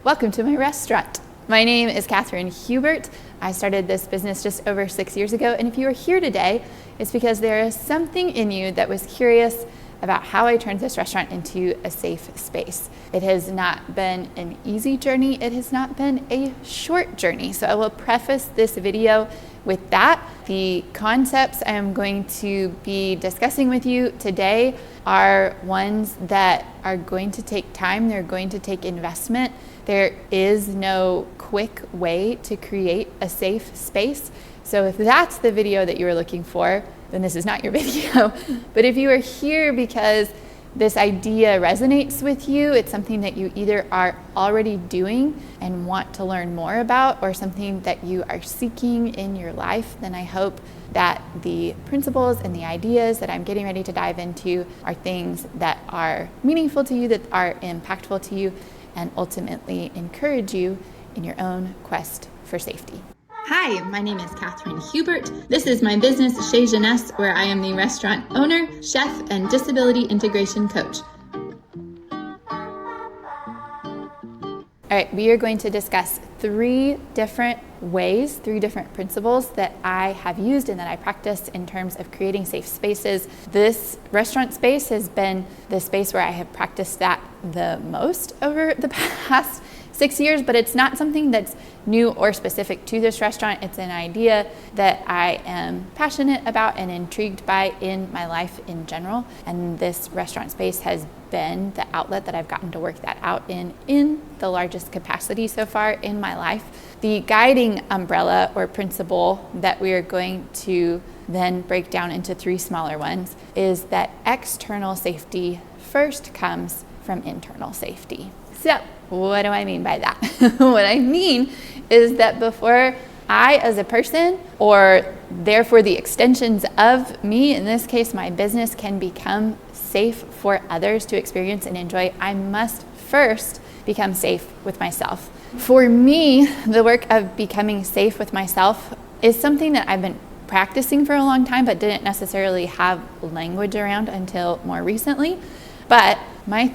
Welcome to my restaurant. My name is Catherine Hubert. I started this business just over 6 years ago, and if you are here today, it's because there is something in you that was curious about how I turned this restaurant into a safe space. It has not been an easy journey. It has not been a short journey. So I will preface this video with that. The concepts I am going to be discussing with you today are ones that are going to take time. They're going to take investment. There is no quick way to create a safe space. So if that's the video that you are looking for, then this is not your video. But if you are here because this idea resonates with you, it's something that you either are already doing and want to learn more about, or something that you are seeking in your life, then I hope that the principles and the ideas that I'm getting ready to dive into are things that are meaningful to you, that are impactful to you, and ultimately encourage you in your own quest for safety. Hi, my name is Catherine Hubert. This is my business, Chez Jeunesse, where I am the restaurant owner, chef, and disability integration coach. All right, we are going to discuss three different principles that I have used and that I practice in terms of creating safe spaces. This restaurant space has been the space where I have practiced that the most over the past 6 years, but it's not something that's new or specific to this restaurant. It's an idea that I am passionate about and intrigued by in my life in general. And this restaurant space has been the outlet that I've gotten to work that out in the largest capacity so far in my life. The guiding umbrella or principle that we are going to then break down into three smaller ones is that external safety first comes from internal safety. So, what do I mean by that? What I mean is that before I, as a person, or therefore the extensions of me, in this case my business, can become safe for others to experience and enjoy, I must first become safe with myself. For me, the work of becoming safe with myself is something that I've been practicing for a long time, but didn't necessarily have language around until more recently. But my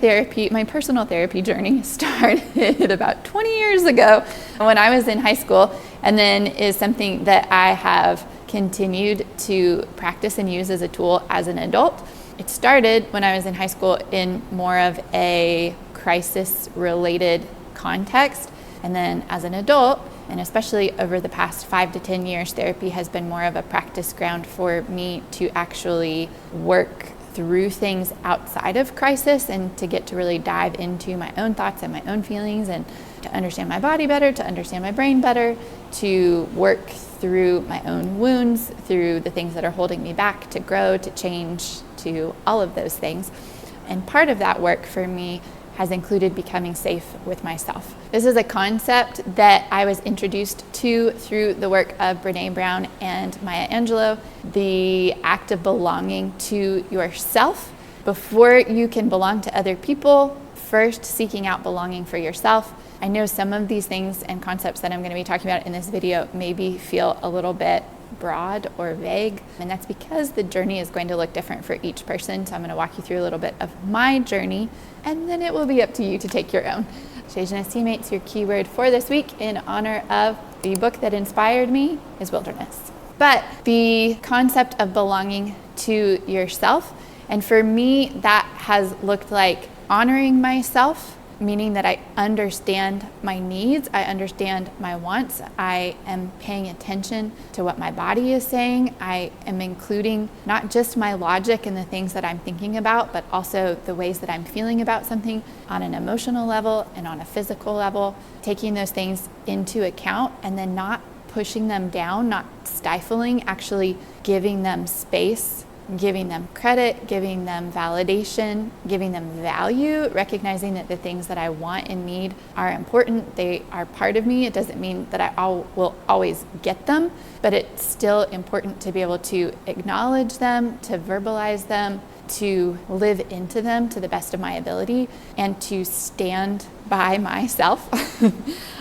personal therapy journey started about 20 years ago when I was in high school, and then is something that I have continued to practice and use as a tool as an adult. It started when I was in high school in more of a crisis-related context, and then as an adult, and especially over the past 5 to 10 years, therapy has been more of a practice ground for me to actually work through things outside of crisis and to get to really dive into my own thoughts and my own feelings, and to understand my body better, to understand my brain better, to work through my own wounds, through the things that are holding me back, to grow, to change, to all of those things. And part of that work for me has included becoming safe with myself. This is a concept that I was introduced to through the work of Brene Brown and Maya Angelou, the act of belonging to yourself. Before you can belong to other people, first seeking out belonging for yourself. I know some of these things and concepts that I'm going to be talking about in this video maybe feel a little bit broad or vague, and that's because the journey is going to look different for each person. So I'm going to walk you through a little bit of my journey, and then it will be up to you to take your own. Chez Jeunesse teammates, your keyword for this week in honor of the book that inspired me is wilderness. But the concept of belonging to yourself, and for me that has looked like honoring myself, meaning that I understand my needs, I understand my wants, I am paying attention to what my body is saying, I am including not just my logic and the things that I'm thinking about, but also the ways that I'm feeling about something on an emotional level and on a physical level, taking those things into account and then not pushing them down, not stifling, actually giving them space, giving them credit, giving them validation, giving them value, recognizing that the things that I want and need are important. They are part of me. It doesn't mean that I will always get them, but it's still important to be able to acknowledge them, to verbalize them, to live into them to the best of my ability, and to stand by myself.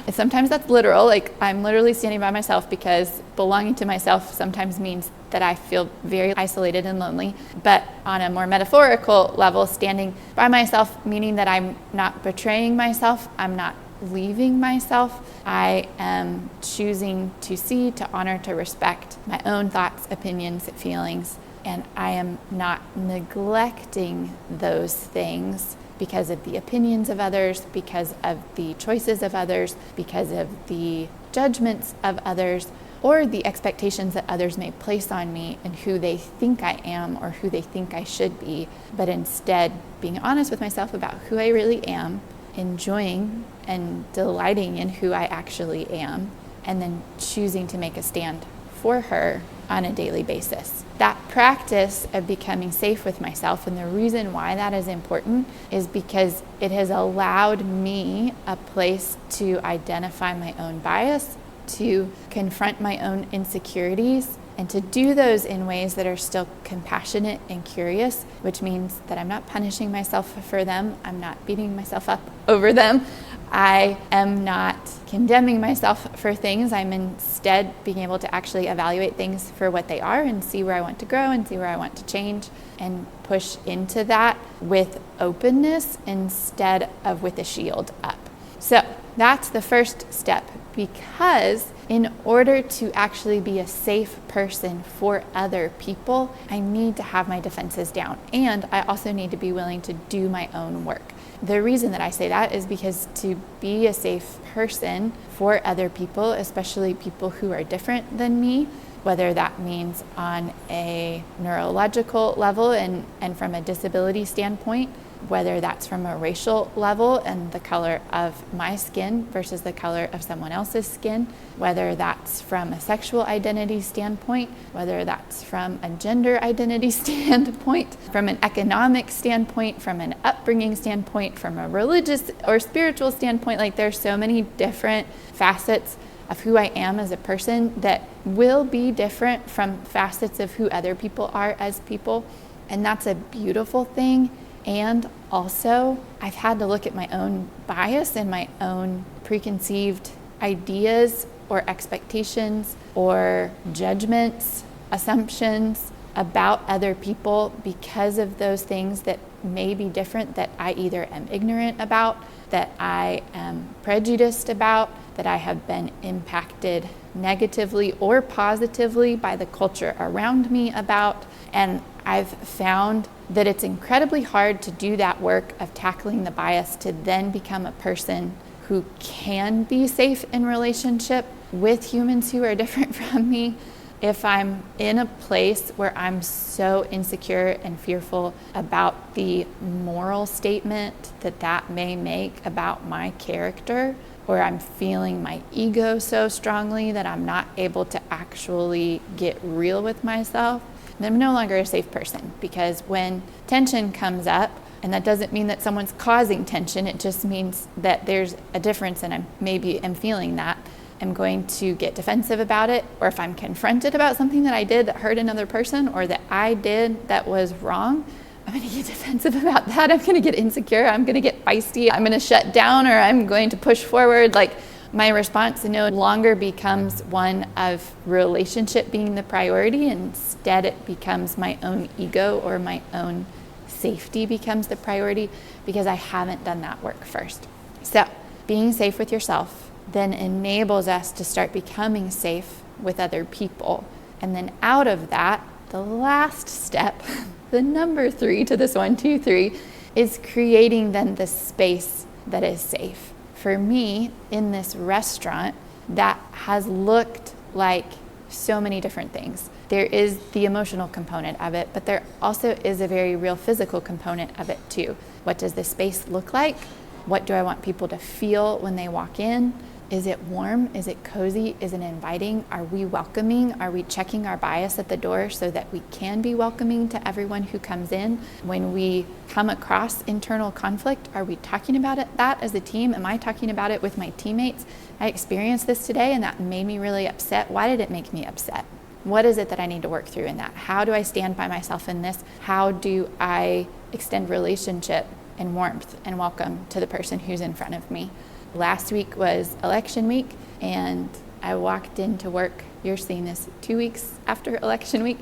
Sometimes that's literal, like I'm literally standing by myself, because belonging to myself sometimes means that I feel very isolated and lonely. But on a more metaphorical level, standing by myself, meaning that I'm not betraying myself, I'm not leaving myself. I am choosing to see, to honor, to respect my own thoughts, opinions, feelings, and I am not neglecting those things because of the opinions of others, because of the choices of others, because of the judgments of others, or the expectations that others may place on me and who they think I am or who they think I should be, but instead being honest with myself about who I really am, enjoying and delighting in who I actually am, and then choosing to make a stand for her on a daily basis. That practice of becoming safe with myself, and the reason why that is important is because it has allowed me a place to identify my own bias, to confront my own insecurities, and to do those in ways that are still compassionate and curious, which means that I'm not punishing myself for them, I'm not beating myself up over them, I am not condemning myself for things. I'm instead being able to actually evaluate things for what they are and see where I want to grow and see where I want to change and push into that with openness instead of with a shield up. So that's the first step, because in order to actually be a safe person for other people, I need to have my defenses down, and I also need to be willing to do my own work. The reason that I say that is because to be a safe person for other people, especially people who are different than me, whether that means on a neurological level and from a disability standpoint, whether that's from a racial level and the color of my skin versus the color of someone else's skin, whether that's from a sexual identity standpoint, whether that's from a gender identity standpoint, from an economic standpoint, from an upbringing standpoint, from a religious or spiritual standpoint. Like, there's so many different facets of who I am as a person that will be different from facets of who other people are as people. And that's a beautiful thing. And also, I've had to look at my own bias and my own preconceived ideas or expectations or judgments, assumptions about other people because of those things that may be different, that I either am ignorant about, that I am prejudiced about, that I have been impacted negatively or positively by the culture around me about. And I've found that it's incredibly hard to do that work of tackling the bias to then become a person who can be safe in relationship with humans who are different from me if I'm in a place where I'm so insecure and fearful about the moral statement that may make about my character, or I'm feeling my ego so strongly that I'm not able to actually get real with myself, then I'm no longer a safe person. Because when tension comes up, and that doesn't mean that someone's causing tension, it just means that there's a difference and I'm feeling that, I'm going to get defensive about it. Or if I'm confronted about something that I did that hurt another person or that I did that was wrong, I'm going to get defensive about that. I'm going to get insecure. I'm going to get feisty. I'm going to shut down, or I'm going to push forward. Like, my response no longer becomes one of relationship being the priority. Instead, it becomes my own ego or my own safety becomes the priority because I haven't done that work first. So being safe with yourself then enables us to start becoming safe with other people. And then out of that, the last step, the number 3 to this 1, 2, 3, is creating then the space that is safe. For me, in this restaurant, that has looked like so many different things. There is the emotional component of it, but there also is a very real physical component of it too. What does the space look like? What do I want people to feel when they walk in? Is it warm? Is it cozy? Is it inviting? Are we welcoming? Are we checking our bias at the door so that we can be welcoming to everyone who comes in? When we come across internal conflict, are we talking about that as a team? Am I talking about it with my teammates? I experienced this today and that made me really upset. Why did it make me upset? What is it that I need to work through in that? How do I stand by myself in this? How do I extend relationship and warmth and welcome to the person who's in front of me? Last week was election week, and I walked into work. You're seeing this 2 weeks after election week,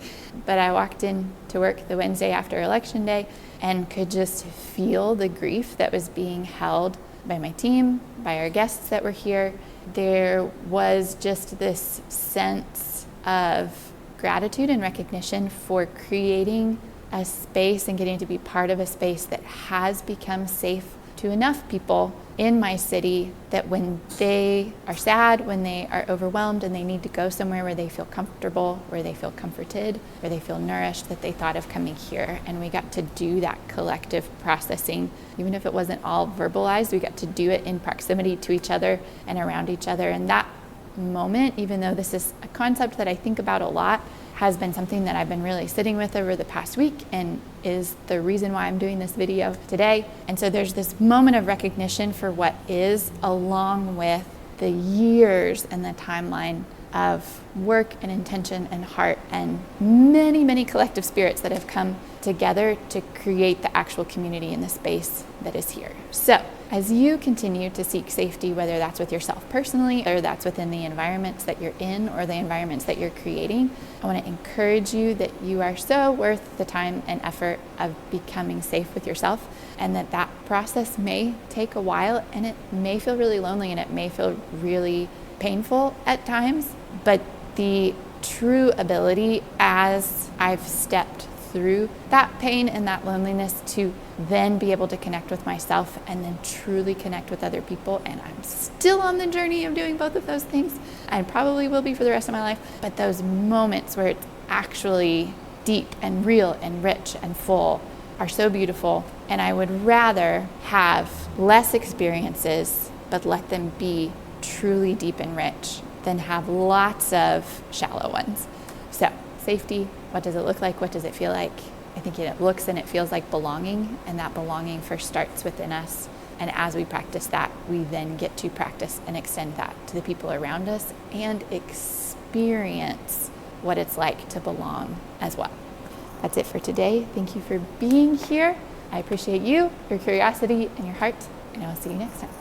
but I walked into work the Wednesday after election day and could just feel the grief that was being held by my team, by our guests that were here. There was just this sense of gratitude and recognition for creating a space and getting to be part of a space that has become safe to enough people in my city that when they are sad, when they are overwhelmed and they need to go somewhere where they feel comfortable, where they feel comforted, where they feel nourished, that they thought of coming here. And we got to do that collective processing. Even if it wasn't all verbalized, we got to do it in proximity to each other and around each other. And that moment, even though this is a concept that I think about a lot, has been something that I've been really sitting with over the past week and is the reason why I'm doing this video today. And so there's this moment of recognition for what is, along with the years and the timeline of work and intention and heart and many, many collective spirits that have come together to create the actual community in the space that is here. So as you continue to seek safety, whether that's with yourself personally or that's within the environments that you're in or the environments that you're creating, I want to encourage you that you are so worth the time and effort of becoming safe with yourself, and that process may take a while and it may feel really lonely and it may feel really painful at times, but the true ability as I've stepped through that pain and that loneliness to then be able to connect with myself and then truly connect with other people. And I'm still on the journey of doing both of those things and probably will be for the rest of my life. But those moments where it's actually deep and real and rich and full are so beautiful. And I would rather have less experiences, but let them be truly deep and rich than have lots of shallow ones. So safety, what does it look like? What does it feel like? I think it looks and it feels like belonging, and that belonging first starts within us. And as we practice that, we then get to practice and extend that to the people around us and experience what it's like to belong as well. That's it for today. Thank you for being here. I appreciate you, your curiosity, and your heart, and I'll see you next time.